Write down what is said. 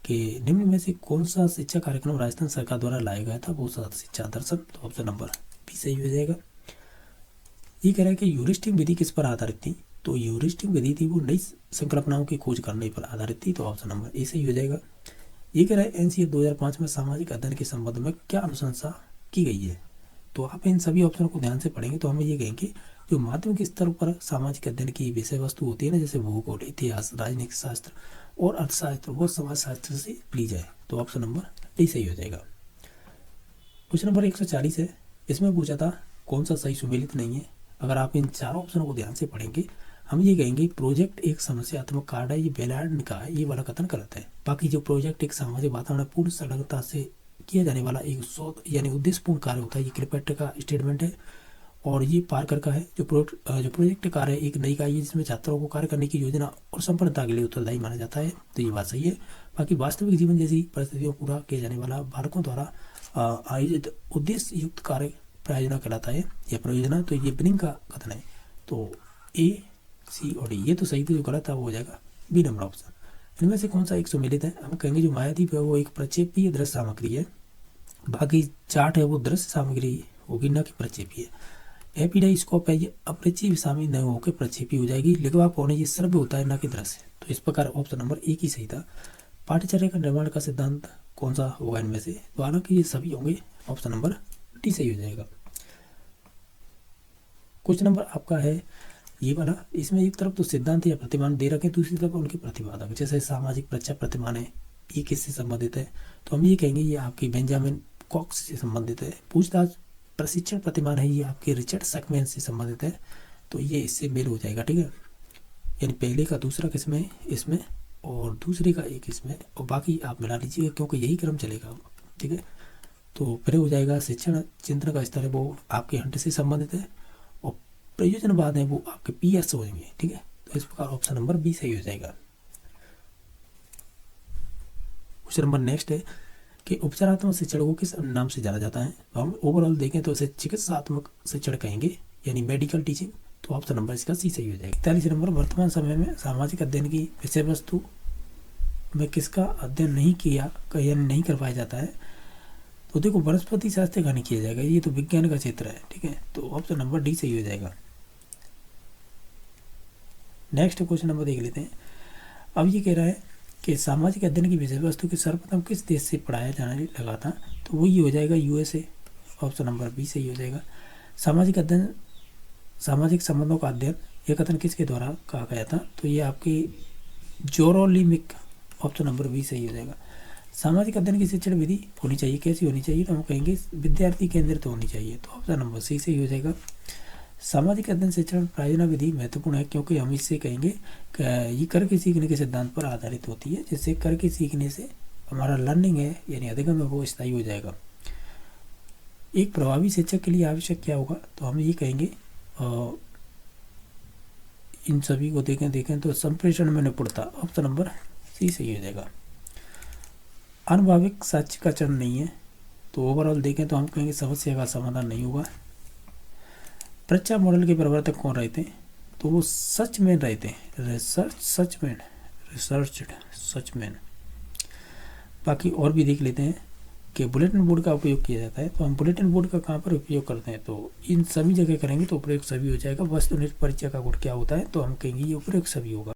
कि निम्न में से कौन सा शिक्षा कार्यक्रम राजस्थान सरकार द्वारा लाया गया था, वो शिक्षा दर्शन। तो ऑप्शन नंबर बी सही हो जाएगा। ये कह रहा है कि ह्यूरिस्टिक विधि किस पर आधारित थी, तो ह्यूरिस्टिक विधि थी वो नई संकल्पनाओं की खोज करने पर आधारित थी। तो ऑप्शन नंबर ए सही हो जाएगा। ये कह रहा है एनसीएफ 2005 में सामाजिक अध्ययन के संबंध में क्या अनुशंसा की गई है। तो आप इन सभी ऑप्शन को ध्यान से पढ़ेंगे तो हमें ये कहेंगे जो माध्यमिक स्तर पर सामाजिक अध्ययन की विषय वस्तु होती है ना, जैसे भूगोल, इतिहास, राजनीतिक शास्त्र और अर्थशास्त्र, वो समाजशास्त्र से ली जाए। तो ऑप्शन नंबर डी सही हो जाएगा। क्वेश्चन नंबर 140 है, इसमें पूछा था कौन सा सही सुमेलित नहीं है। अगर आप इन चारों ऑप्शनों को ध्यान से पढ़ेंगे हम ये कहेंगे प्रोजेक्ट एक समस्यात्मक कार्ड है, ये बेलार्ड का है, ये वाला कथन गलत है। बाकी जो प्रोजेक्ट एक सामाजिक वातावरण पूर्ण सजगता से किया जाने वाला एक शोध यानी उद्देश्यपूर्ण कार्य होता है, ये क्लिपेट का स्टेटमेंट है। और ये पार्कर का है, जो प्रोजेक्ट कार्य है एक नई इकाई है जिसमें छात्रों को कार्य करने की योजना और संपन्नता के लिए उत्तरदायी माना जाता है। तो ये बात सही है। बाकी वास्तविक जीवन जैसी परिस्थितियों को पूरा किया जाने वाला बालकों द्वारा आयोजित उद्देश्य युक्त कार्य परियोजना कहलाता है या परियोजना। तो ये बिनिंग का कथन है। तो ए, सी और डी ये तो सही थे, जो गलत है वो हो जाएगा बी नंबर ऑप्शन। इनमें से कौन सा एक सुमेलित है, हम कहेंगे जो मायाद्वीप है वो एक प्रक्षेपीय दृश्य सामग्री है, बाकी चार्ट है वो दृश्य सामग्री होगी ना कि प्रक्षेपीय। एपिडाइस्कोप है ये अप्रक्षेपी सामग्री न होकर प्रक्षेपी हो जाएगी। लिखवा पौने ये श्रव्य होता है ना कि दृश्य। तो इस प्रकार ऑप्शन नंबर एक ही सही था। पाठ्यचर्या का निर्माण का सिद्धांत कौन सा होगा इनमें से, तो हालांकि ये सभी होंगे, ऑप्शन नंबर डी सही हो जाएगा। क्वेश्चन नंबर आपका है ये वाला, इसमें एक तरफ तो सिद्धांत या प्रतिमान दे रखे, दूसरी तरफ उनके प्रतिपादक, जैसे सामाजिक प्रत्याशा प्रतिमान है, ये किससे संबंधित है, तो हम ये कहेंगे ये आपकी बेंजामिन कॉक्स से संबंधित है। पूछताछ प्रशिक्षण प्रतिमान है, ये आपके रिचर्ड सकमैन से संबंधित है। तो ये इससे मेल हो जाएगा, ठीक है। यानी पहले का दूसरा किसमें, इसमें, और दूसरे का एक इसमें, और बाकी आप मिला लीजिएगा क्योंकि यही क्रम चलेगा, ठीक है। तो फिर हो जाएगा शिक्षण चिंतन का स्तर है वो आपके हंट से संबंधित है, और प्रयोजनवाद है वो आपके पीएस हो जाएंगे, ठीक है। तो इस प्रकार ऑप्शन नंबर बी सही हो जाएगा। क्वेश्चन नंबर नेक्स्ट है कि उपचारात्मक शिक्षण को किस नाम से जाना जाता है, तो हम ओवरऑल देखें तो इसे चिकित्सात्मक शिक्षण कहेंगे, यानी मेडिकल टीचिंग। तो ऑप्शन नंबर इसका सी सही हो जाएगा। 41 नंबर, वर्तमान समय में सामाजिक अध्ययन की विषय वस्तु में किसका अध्ययन नहीं किया यानी नहीं कर पाया जाता है, तो देखो वनस्पति शास्त्र का नहीं किया जाएगा, ये तो विज्ञान का क्षेत्र है, ठीक है। तो ऑप्शन नंबर डी सही हो जाएगा। नेक्स्ट क्वेश्चन नंबर देख लेते हैं। अब ये कह रहा है कि सामाजिक अध्ययन की विषय वस्तु के सर्वप्रथम किस देश से पढ़ाया जाने लगा था, तो वही हो जाएगा यूएसए। ऑप्शन नंबर बी सही हो जाएगा। सामाजिक अध्ययन, सामाजिक संबंधों का अध्ययन, यह कथन किसके द्वारा कहा गया था, तो ये आपकी जोरोलिमिक। ऑप्शन नंबर बी सही हो जाएगा। सामाजिक अध्ययन की शिक्षण विधि होनी चाहिए, कैसी होनी चाहिए, तो हम कहेंगे विद्यार्थी केंद्रित होनी चाहिए। तो ऑप्शन नंबर सी सही हो जाएगा। सामाजिक अध्ययन शिक्षण प्रायोजना विधि महत्वपूर्ण है क्योंकि हम इससे कहेंगे ये करके सीखने के सिद्धांत पर आधारित होती है, जिससे करके सीखने से हमारा लर्निंग है यानी अधिगम है वो स्थायी हो जाएगा। एक प्रभावी शिक्षक के लिए आवश्यक क्या होगा, तो हम ये कहेंगे इन सभी को देखें तो संप्रेषण में निपुणता। ऑप्शन नंबर सी सही हो जाएगा। अनुभाविक साक्ष्य का चरण नहीं है, तो ओवरऑल देखें तो हम कहेंगे समस्या का समाधान नहीं होगा। प्रच्छा मॉडल के प्रवर्तक कौन रहते हैं, तो वो सचमैन रहते हैं, रिसर्च्ड सचमैन। बाकी और भी देख लेते हैं कि बुलेटिन बोर्ड का उपयोग किया जाता है, तो हम बुलेटिन बोर्ड का कहाँ पर उपयोग करते हैं, तो इन सभी जगह करेंगे तो उपयोग सभी हो जाएगा। वस्तुनिष्ठ परिचय का गुण क्या होता है, तो हम कहेंगे ये उपयोग सभी होगा।